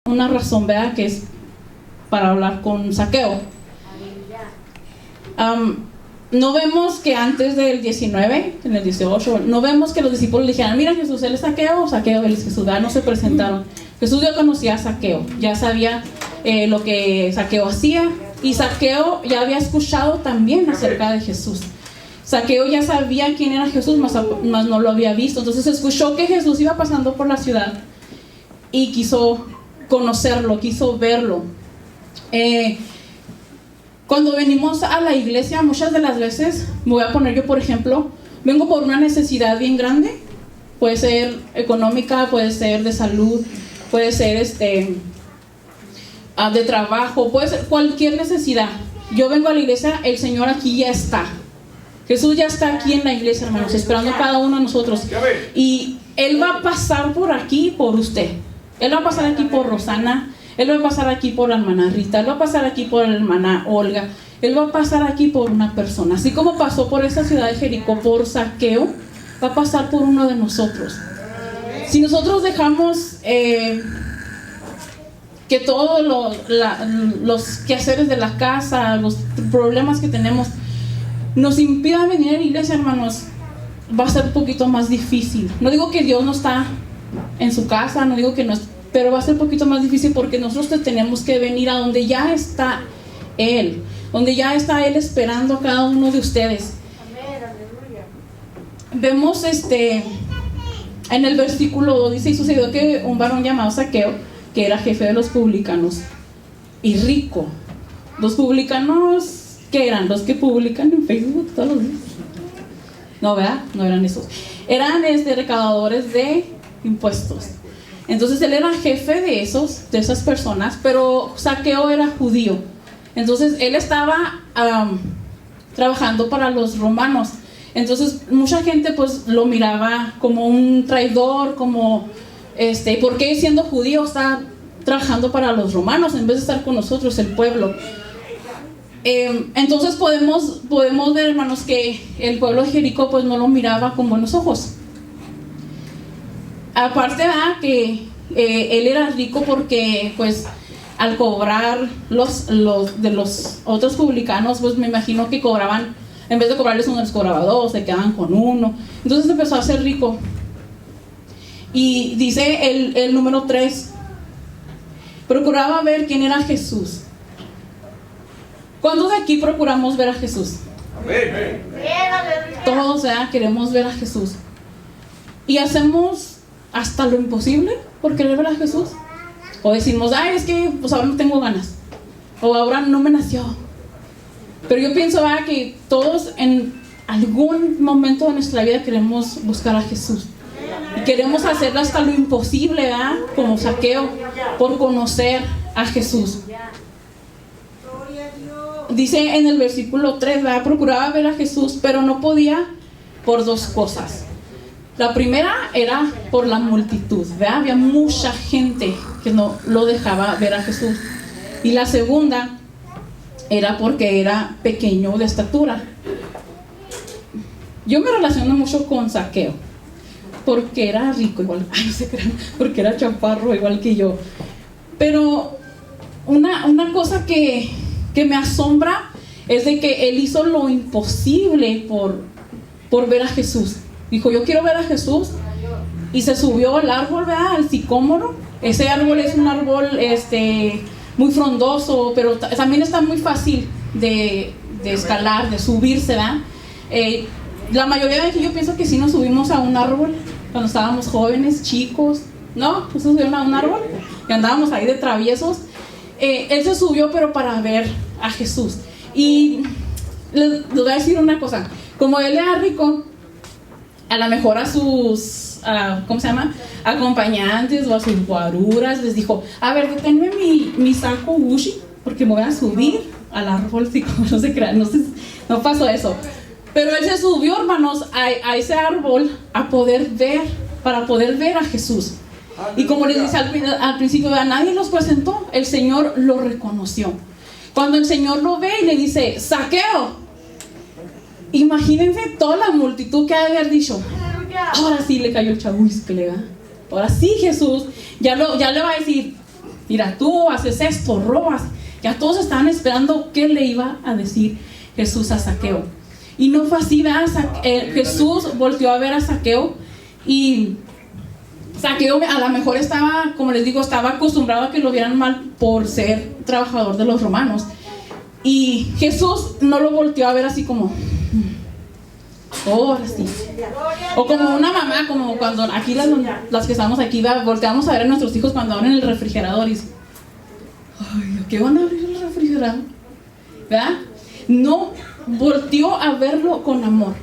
una razón, ¿verdad? Que es para hablar con Zaqueo. No vemos que antes del 19, en el 18, no vemos que los discípulos le dijeran: mira, Jesús, él es Zaqueo, o Zaqueo, él es Jesús. ¿Verdad? No se presentaron. Jesús ya conocía a Zaqueo, ya sabía lo que Zaqueo hacía, y Zaqueo ya había escuchado también acerca de Jesús. Zaqueo ya sabía quién era Jesús, más no lo había visto. Entonces escuchó que Jesús iba pasando por la ciudad y quiso conocerlo, quiso verlo. Cuando venimos a la iglesia, muchas de las veces, me voy a poner yo por ejemplo, vengo por una necesidad bien grande. Puede ser económica, puede ser de salud, puede ser de trabajo, puede ser cualquier necesidad. Yo vengo a la iglesia, el Señor aquí ya está. Jesús ya está aquí en la iglesia, hermanos, esperando a cada uno de nosotros. Y Él va a pasar por aquí por usted. Él va a pasar aquí por Rosana. Él va a pasar aquí por la hermana Rita. Él va a pasar aquí por la hermana Olga. Él va a pasar aquí por una persona. Así como pasó por esa ciudad de Jericó por Zaqueo, va a pasar por uno de nosotros. Si nosotros dejamos que todos los quehaceres de la casa, los problemas que tenemos, nos impidan venir a la iglesia, hermanos, va a ser un poquito más difícil. No digo que Dios no está en su casa, no digo que no, pero va a ser un poquito más difícil, porque nosotros tenemos que venir a donde ya está Él, donde ya está Él esperando a cada uno de ustedes. Vemos en el versículo 2 dice: y sucedió que un varón llamado Zaqueo, que era jefe de los publicanos y rico. Los publicanos, ¿qué eran? Los que publican en Facebook todos los días. No, ¿verdad? No eran esos. Eran recaudadores de impuestos. Entonces él era jefe de esas personas, pero Zaqueo era judío. Entonces él estaba trabajando para los romanos. Entonces mucha gente pues lo miraba como un traidor, como ¿por qué siendo judío está trabajando para los romanos en vez de estar con nosotros, el pueblo? Entonces podemos ver, hermanos, que el pueblo de Jericó pues no lo miraba con buenos ojos. Aparte que él era rico porque pues al cobrar de los otros publicanos, pues me imagino que cobraban, en vez de cobrarles uno les cobraba dos, se quedaban con uno. Entonces empezó a ser rico. Y dice el número 3: procuraba ver quién era Jesús. ¿Cuántos de aquí procuramos ver a Jesús? Amén. Todos queremos ver a Jesús. Y hacemos hasta lo imposible por querer ver a Jesús. O decimos: es que pues ahora no tengo ganas, o ahora no me nació. Pero yo pienso que todos en algún momento de nuestra vida queremos buscar a Jesús. Y queremos hacer hasta lo imposible, como Zaqueo, por conocer a Jesús. Dice en el versículo 3, procuraba ver a Jesús, pero no podía por dos cosas. La primera era por la multitud, había mucha gente que no lo dejaba ver a Jesús. Y la segunda era porque era pequeño de estatura. Yo me relaciono mucho con Zaqueo, porque era rico igual, no se crean, porque era chaparro igual que yo. Pero una cosa que me asombra es de que él hizo lo imposible por ver a Jesús. Dijo: yo quiero ver a Jesús, y se subió al árbol, al sicómoro. Ese árbol es un árbol muy frondoso, pero también está muy fácil de escalar, de subirse, la mayoría de aquí yo pienso que sí nos subimos a un árbol cuando estábamos jóvenes, chicos, ¿no? ¿No se subieron a un árbol? Y andábamos ahí de traviesos. Él se subió, pero para ver a Jesús. Y les voy a decir una cosa: como él era rico, a lo mejor a sus acompañantes o a sus guaruras les dijo: a ver, deténme mi saco Gucci, porque me voy a subir al árbol. No se crean, no pasó eso. Pero él se subió, hermanos, a ese árbol para poder ver a Jesús. Y como les dice al principio, a nadie los presentó, el Señor lo reconoció. Cuando el Señor lo ve y le dice: Zaqueo, imagínense toda la multitud que ha de haber dicho: ahora sí le cayó el chabuis que le da. Ahora sí, Jesús ya le va a decir: mira, tú haces esto, robas. Ya todos estaban esperando qué le iba a decir Jesús a Zaqueo. Y no fue así, ¿verdad? Jesús volteó a ver a Zaqueo y Zaqueo a lo mejor estaba, como les digo, estaba acostumbrado a que lo vieran mal por ser trabajador de los romanos. Y Jesús no lo volteó a ver así como, ahora sí. O como una mamá, como cuando aquí las que estamos aquí, volteamos a ver a nuestros hijos cuando abren el refrigerador y dicen, ay, ¿qué van a abrir el refrigerador? ¿Verdad? No, volteó a verlo con amor,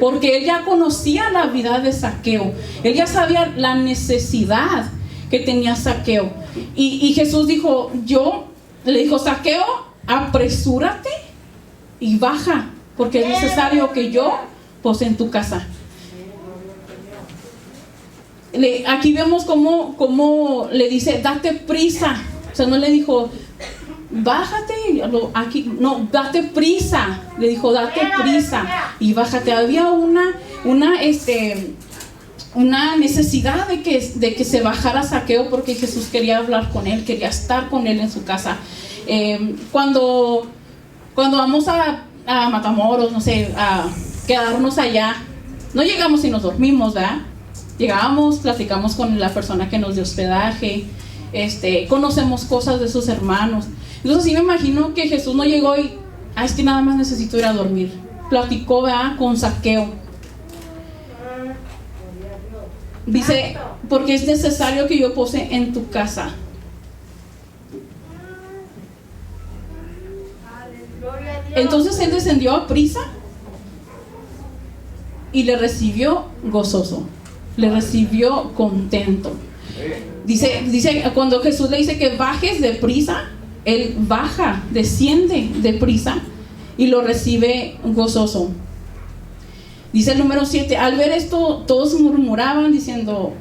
porque él ya conocía la vida de Zaqueo. Él ya sabía la necesidad que tenía Zaqueo. Y Jesús le dijo, Zaqueo, apresúrate y baja, porque es necesario que yo pose en tu casa. Aquí vemos cómo le dice, date prisa. O sea, no le dijo, bájate, no, date prisa. Le dijo, date prisa y bájate. Había una necesidad de que se bajara Zaqueo, porque Jesús quería hablar con él, quería estar con él en su casa. Cuando vamos a Matamoros, no sé, a quedarnos allá, no llegamos y nos dormimos, ¿verdad? Llegamos, platicamos con la persona que nos dio hospedaje, conocemos cosas de sus hermanos. Entonces sí me imagino que Jesús no llegó y, es que nada más necesito ir a dormir. Platicó, ¿verdad?, con Zaqueo. Dice, porque es necesario que yo pose en tu casa. Entonces él descendió a prisa y le recibió gozoso, le recibió contento. Dice cuando Jesús le dice que bajes de prisa, él baja, desciende de prisa y lo recibe gozoso. Dice el número 7, al ver esto todos murmuraban diciendo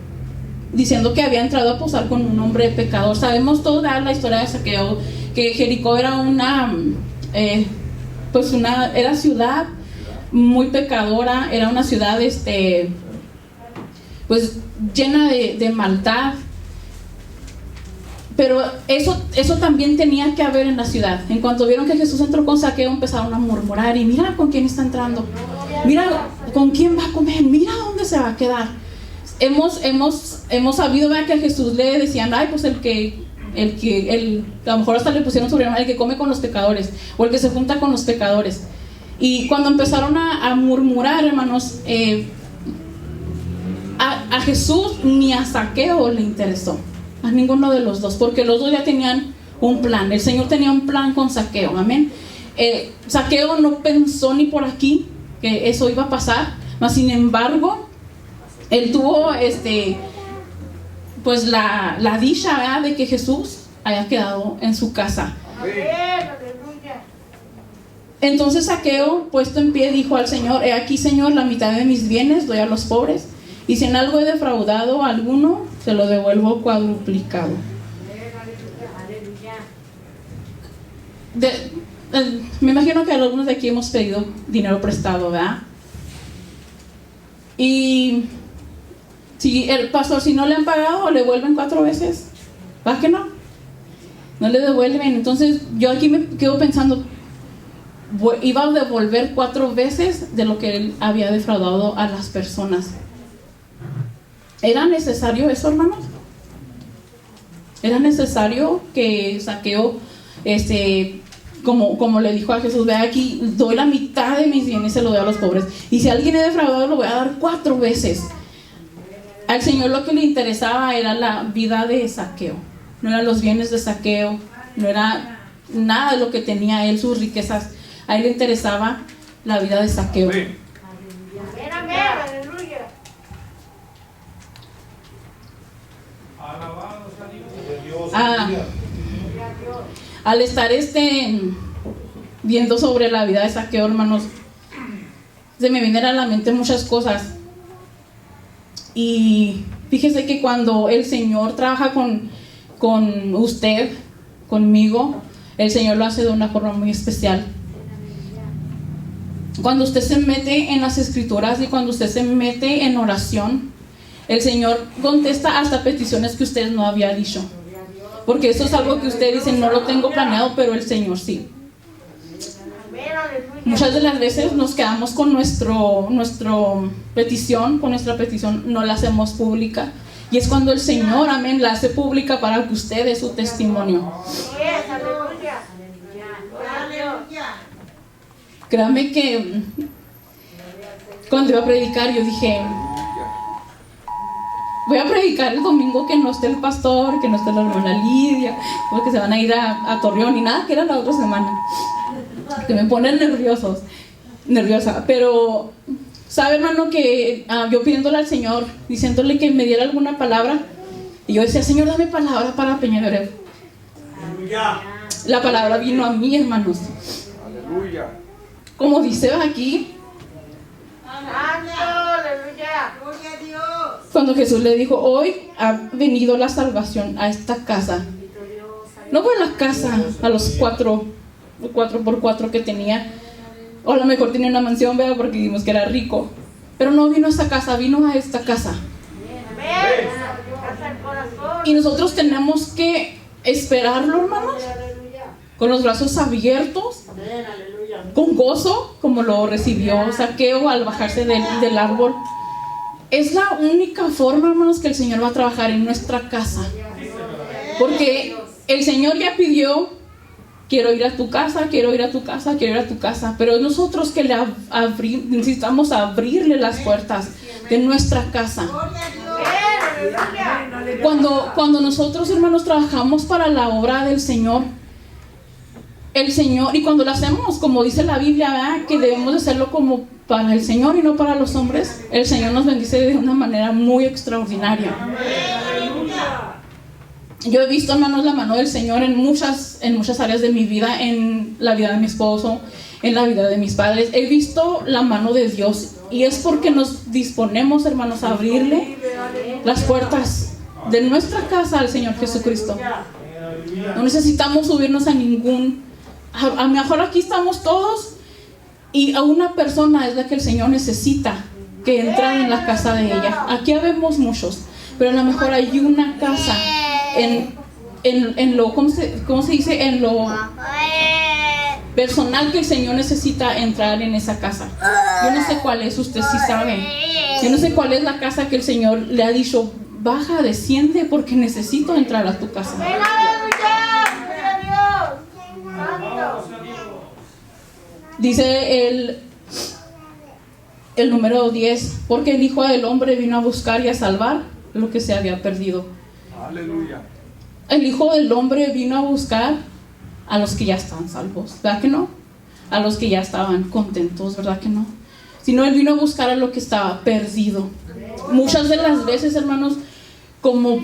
que había entrado a posar con un hombre pecador. Sabemos toda la historia de Zaqueo, que Jericó era era ciudad muy pecadora, era una ciudad pues llena de maldad. Pero eso también tenía que haber en la ciudad. En cuanto vieron que Jesús entró con Zaqueo, empezaron a murmurar, y mira con quién está entrando, mira con quién va a comer, mira dónde se va a quedar. Hemos sabido, ¿verdad?, que a Jesús le decían, ay, pues a lo mejor hasta le pusieron sobrenombre, el que come con los pecadores, o el que se junta con los pecadores. Y cuando empezaron a murmurar, hermanos, a Jesús ni a Zaqueo le interesó, a ninguno de los dos, porque los dos ya tenían un plan. El Señor tenía un plan con Zaqueo, amén. Zaqueo no pensó ni por aquí que eso iba a pasar, mas sin embargo él tuvo pues la dicha, ¿verdad?, de que Jesús haya quedado en su casa. Entonces Zaqueo, puesto en pie, dijo al Señor, he aquí, Señor, la mitad de mis bienes doy a los pobres, y si en algo he defraudado a alguno, se lo devuelvo cuadruplicado. Me imagino que algunos de aquí hemos pedido dinero prestado, ¿verdad? Y si el pastor, si no le han pagado, le devuelven 4 veces. ¿Va que no? No le devuelven. Entonces yo aquí me quedo pensando, iba a devolver 4 veces de lo que él había defraudado a las personas. ¿Era necesario eso, hermanos? ¿Era necesario que Zaqueo, como le dijo a Jesús, ve aquí, doy la mitad de mis bienes, se lo doy a los pobres, y si alguien he defraudado, lo voy a dar 4 veces? Al Señor lo que le interesaba era la vida de Zaqueo, no eran los bienes de Zaqueo, no era nada de lo que tenía él, sus riquezas. A él le interesaba la vida de Zaqueo. Al estar viendo sobre la vida de Zaqueo, hermanos, se me vienen a la mente muchas cosas. Y fíjese que cuando el Señor trabaja con usted, conmigo, el Señor lo hace de una forma muy especial. Cuando usted se mete en las escrituras y cuando usted se mete en oración, el Señor contesta hasta peticiones que usted no había dicho. Porque eso es algo que usted dice, no lo tengo planeado, pero el Señor sí. Muchas de las veces nos quedamos con nuestra petición, no la hacemos pública. Y es cuando el Señor, amén, la hace pública para que usted dé su testimonio. Créame que cuando iba a predicar, yo dije, voy a predicar el domingo que no esté el pastor, que no esté la hermana Lidia, porque se van a ir a Torreón y nada, que era la otra semana. Que me ponen nerviosa. Pero, ¿sabe, hermano? Que yo pidiéndole al Señor, diciéndole que me diera alguna palabra, y yo decía, Señor, dame palabra para Peñavereda. La palabra vino a mí, hermanos. Aleluya. Como dice aquí, cuando Jesús le dijo, hoy ha venido la salvación a esta casa. No fue a la casa, a los 4x4 que tenía, o a lo mejor tenía una mansión, ¿verdad? Porque dijimos que era rico, pero no vino a esta casa, vino a esta casa. Y nosotros tenemos que esperarlo, hermanos, con los brazos abiertos, con gozo, como lo recibió Zaqueo al bajarse del árbol. Es la única forma, hermanos, que el Señor va a trabajar en nuestra casa, porque el Señor ya pidió, quiero ir a tu casa, quiero ir a tu casa, quiero ir a tu casa, pero nosotros que necesitamos abrirle las puertas de nuestra casa. Cuando nosotros, hermanos, trabajamos para la obra del Señor, el Señor, y cuando lo hacemos, como dice la Biblia, ¿verdad? Que debemos de hacerlo como para el Señor y no para los hombres, el Señor nos bendice de una manera muy extraordinaria. Yo he visto, hermanos, la mano del Señor en muchas áreas de mi vida, en la vida de mi esposo, en la vida de mis padres. He visto la mano de Dios, y es porque nos disponemos, hermanos, a abrirle las puertas de nuestra casa al Señor Jesucristo. No necesitamos subirnos a lo mejor aquí estamos todos y a una persona es la que el Señor necesita que entre en la casa de ella. Aquí habemos muchos, pero a lo mejor hay una casa en lo, ¿cómo se dice? En lo personal que el Señor necesita entrar en esa casa. Yo no sé cuál es, usted sí sabe. Yo no sé cuál es la casa que el Señor le ha dicho, baja, desciende, porque necesito entrar a tu casa. Dice el número 10, porque el Hijo del Hombre vino a buscar y a salvar lo que se había perdido. Aleluya. El Hijo del Hombre vino a buscar a los que ya estaban salvos, ¿verdad que no? A los que ya estaban contentos, ¿verdad que no? Sino Él vino a buscar a lo que estaba perdido. Muchas de las veces, hermanos, como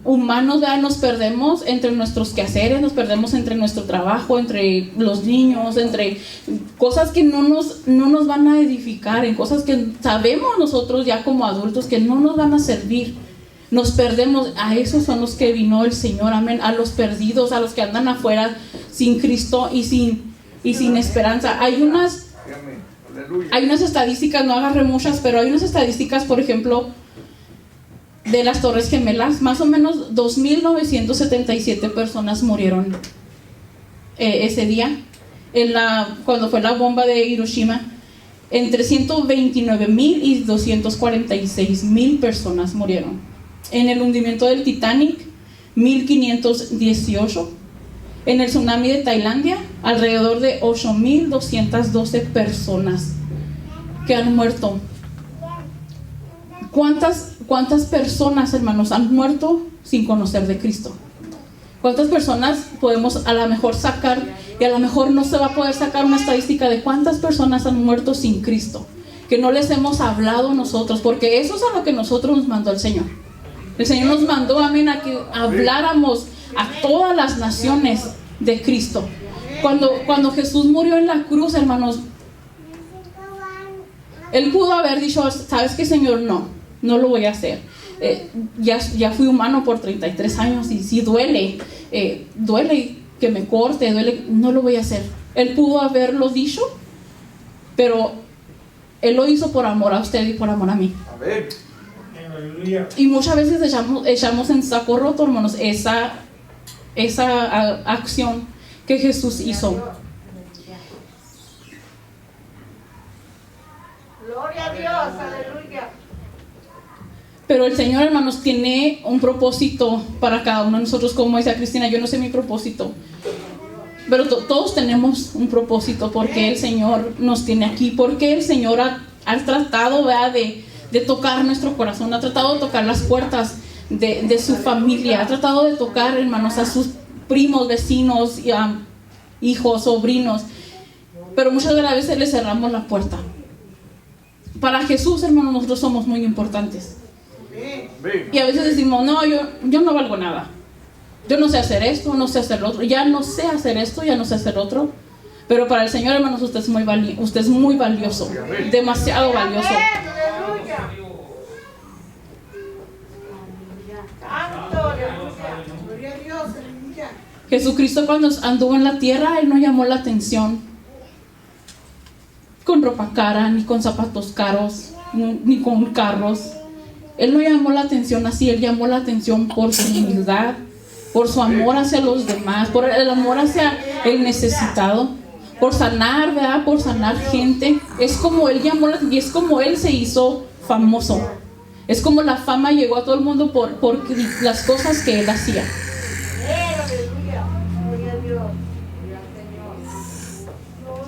humanos, ¿verdad? Nos perdemos entre nuestros quehaceres, nos perdemos entre nuestro trabajo, entre los niños, entre cosas que no nos van a edificar, en cosas que sabemos nosotros ya como adultos que no nos van a servir. Nos perdemos. A esos son los que vino el Señor, amén. A los perdidos, a los que andan afuera sin Cristo y sin esperanza. Hay unas estadísticas, no agarré muchas, pero hay unas estadísticas, por ejemplo, de las Torres Gemelas. Más o menos 2,977 personas murieron ese día cuando fue la bomba de Hiroshima. Entre 129,000 y 246,000 personas murieron. En el hundimiento del Titanic, 1,518. En el tsunami de Tailandia, alrededor de 8,212 personas que han muerto. ¿Cuántas personas, hermanos, han muerto sin conocer de Cristo? ¿Cuántas personas podemos a lo mejor sacar? Y a lo mejor no se va a poder sacar una estadística de cuántas personas han muerto sin Cristo, que no les hemos hablado nosotros, porque eso es a lo que nosotros nos mandó el Señor. El Señor nos mandó, amén, a que habláramos a todas las naciones de Cristo. Cuando Jesús murió en la cruz, hermanos, Él pudo haber dicho, ¿sabes qué, Señor? No lo voy a hacer. Ya fui humano por 33 años y sí duele que me corte, no lo voy a hacer. Él pudo haberlo dicho, pero Él lo hizo por amor a usted y por amor a mí. Y muchas veces echamos en saco roto, hermanos, esa acción que Jesús hizo. Gloria a Dios, aleluya. Pero el Señor, hermanos, tiene un propósito para cada uno de nosotros. Como decía Cristina, yo no sé mi propósito, pero todos tenemos un propósito, porque el Señor nos tiene aquí, porque el Señor ha tratado, ¿verdad?, de tocar nuestro corazón, ha tratado de tocar las puertas de su familia, ha tratado de tocar, hermanos, a sus primos, vecinos, hijos, sobrinos, pero muchas de las veces le cerramos la puerta. Para Jesús, hermanos, nosotros somos muy importantes. Y a veces decimos, no, yo no valgo nada. Yo no sé hacer esto, no sé hacer lo otro. Ya no sé hacer esto, ya no sé hacer otro. Pero para el Señor, hermanos, usted es muy valioso. Demasiado valioso. Jesucristo, cuando anduvo en la tierra, Él no llamó la atención con ropa cara, ni con zapatos caros, ni con carros. Él no llamó la atención así. Él llamó la atención por su humildad, por su amor hacia los demás, por el amor hacia el necesitado, por sanar, ¿verdad?, por sanar gente. Es como Él llamó y es como Él se hizo famoso. Es como la fama llegó a todo el mundo por las cosas que Él hacía.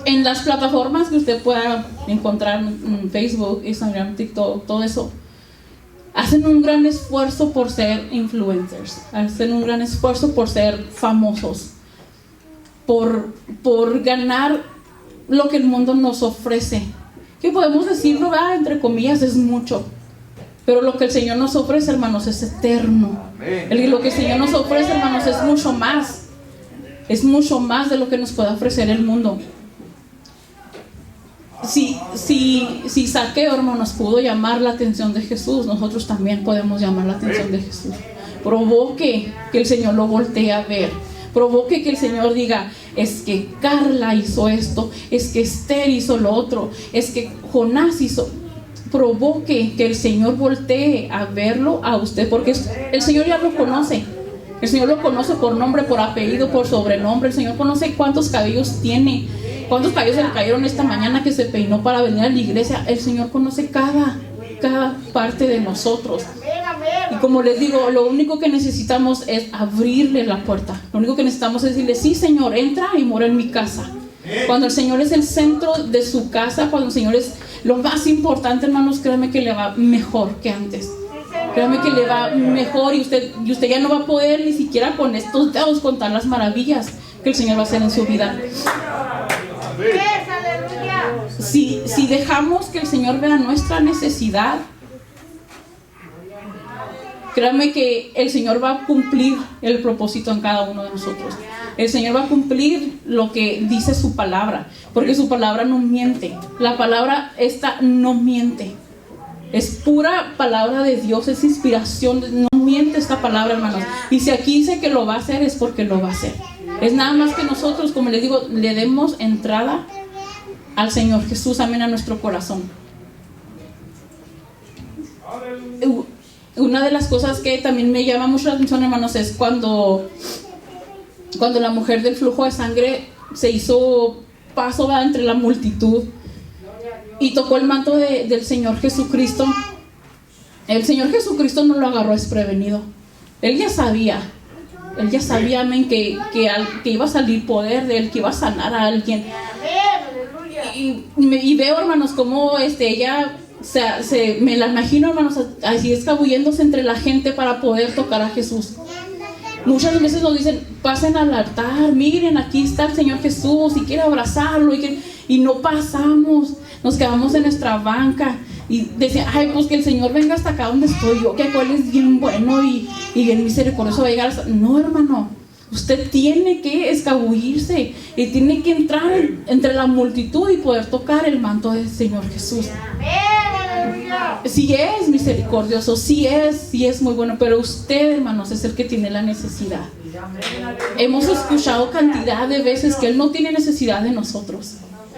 En las plataformas que usted pueda encontrar, en Facebook, Instagram, TikTok, todo eso, hacen un gran esfuerzo por ser influencers, hacen un gran esfuerzo por ser famosos, por ganar lo que el mundo nos ofrece, que podemos decirlo, ¿verdad?, entre comillas, es mucho, pero lo que el Señor nos ofrece, hermanos, es eterno. Lo que el Señor nos ofrece, hermanos, es mucho más de lo que nos puede ofrecer el mundo. Si Zaqueo, hermanos, pudo llamar la atención de Jesús, nosotros también podemos llamar la atención de Jesús. Provoque que el Señor lo voltee a ver. Provoque que el Señor diga, es que Carla hizo esto, es que Esther hizo lo otro, es que Jonás hizo. Provoque que el Señor voltee a verlo a usted, porque el Señor ya lo conoce. El Señor lo conoce por nombre, por apellido, por sobrenombre. El Señor conoce cuántos cabellos tiene, cuántos cabellos se le cayeron esta mañana que se peinó para venir a la iglesia. El Señor conoce cada parte de nosotros. Y como les digo, lo único que necesitamos es abrirle la puerta. Lo único que necesitamos es decirle, sí, Señor, entra y mora en mi casa. Cuando el Señor es el centro de su casa, cuando el Señor es lo más importante, hermanos, créanme que le va mejor que antes. Créanme que le va mejor, y usted ya no va a poder ni siquiera con estos dedos contar las maravillas que el Señor va a hacer en su vida. Si dejamos que el Señor vea nuestra necesidad, créanme que el Señor va a cumplir el propósito en cada uno de nosotros. El Señor va a cumplir lo que dice su palabra, porque su palabra no miente. La palabra esta no miente. Es pura palabra de Dios, es inspiración, no miente esta palabra, hermanos. Y si aquí dice que lo va a hacer, es porque lo va a hacer. Es nada más que nosotros, como les digo, le demos entrada al Señor Jesús, amén, a nuestro corazón. Una de las cosas que también me llama mucho la atención, hermanos, es cuando la mujer del flujo de sangre se hizo paso, ¿verdad?, entre la multitud y tocó el manto del Señor Jesucristo. El Señor Jesucristo no lo agarró desprevenido. Él ya sabía, amén, que iba a salir poder de Él, que iba a sanar a alguien. Y veo, hermanos, cómo ella me la imagino, hermanos, así escabulléndose entre la gente para poder tocar a Jesús. Muchas veces nos dicen, pasen al altar, miren, aquí está el Señor Jesús, y quiere abrazarlo, y no pasamos, nos quedamos en nuestra banca y decían, ay, pues que el Señor venga hasta acá donde estoy yo, que Él es bien bueno y bien misericordioso, va a llegar hasta... No, hermano, usted tiene que escabullirse y tiene que entrar entre la multitud y poder tocar el manto del Señor Jesús. Sí es misericordioso, sí es muy bueno, pero usted, hermanos, es el que tiene la necesidad. Hemos escuchado cantidad de veces que Él no tiene necesidad de nosotros.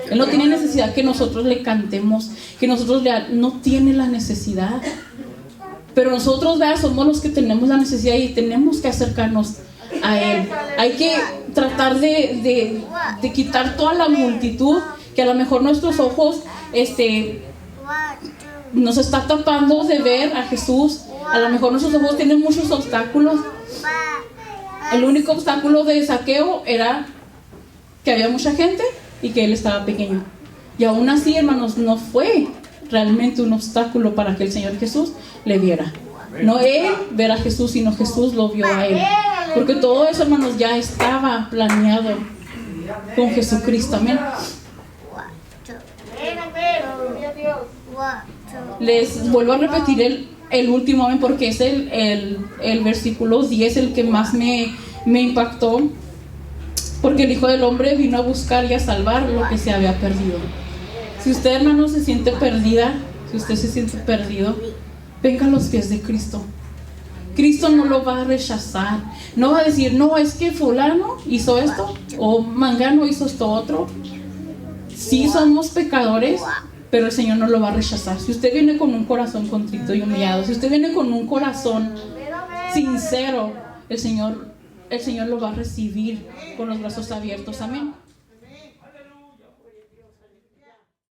Él no tiene necesidad que nosotros le cantemos, que nosotros no tiene la necesidad. Pero nosotros, ¿verdad? Somos los que tenemos la necesidad y tenemos que acercarnos a Él. Hay que tratar de quitar toda la multitud que a lo mejor nuestros ojos nos está tapando de ver a Jesús. A lo mejor nuestros ojos tienen muchos obstáculos. El único obstáculo de Zaqueo era que había mucha gente y que él estaba pequeño. Y aún así, hermanos, no fue realmente un obstáculo para que el Señor Jesús le viera. No él ver a Jesús, sino Jesús lo vio a él. Porque todo eso, hermanos, ya estaba planeado con Jesucristo. Amén. Les vuelvo a repetir el último, amén, porque es el versículo 10 el que más me impactó. Porque el Hijo del Hombre vino a buscar y a salvar lo que se había perdido. Si usted, hermano, se siente perdida, si usted se siente perdido, venga a los pies de Cristo. Cristo no lo va a rechazar. No va a decir, no, es que fulano hizo esto o mangano hizo esto otro. Sí somos pecadores, pero el Señor no lo va a rechazar. Si usted viene con un corazón contrito y humillado, si usted viene con un corazón sincero, el Señor lo va a recibir con los brazos abiertos. Amén.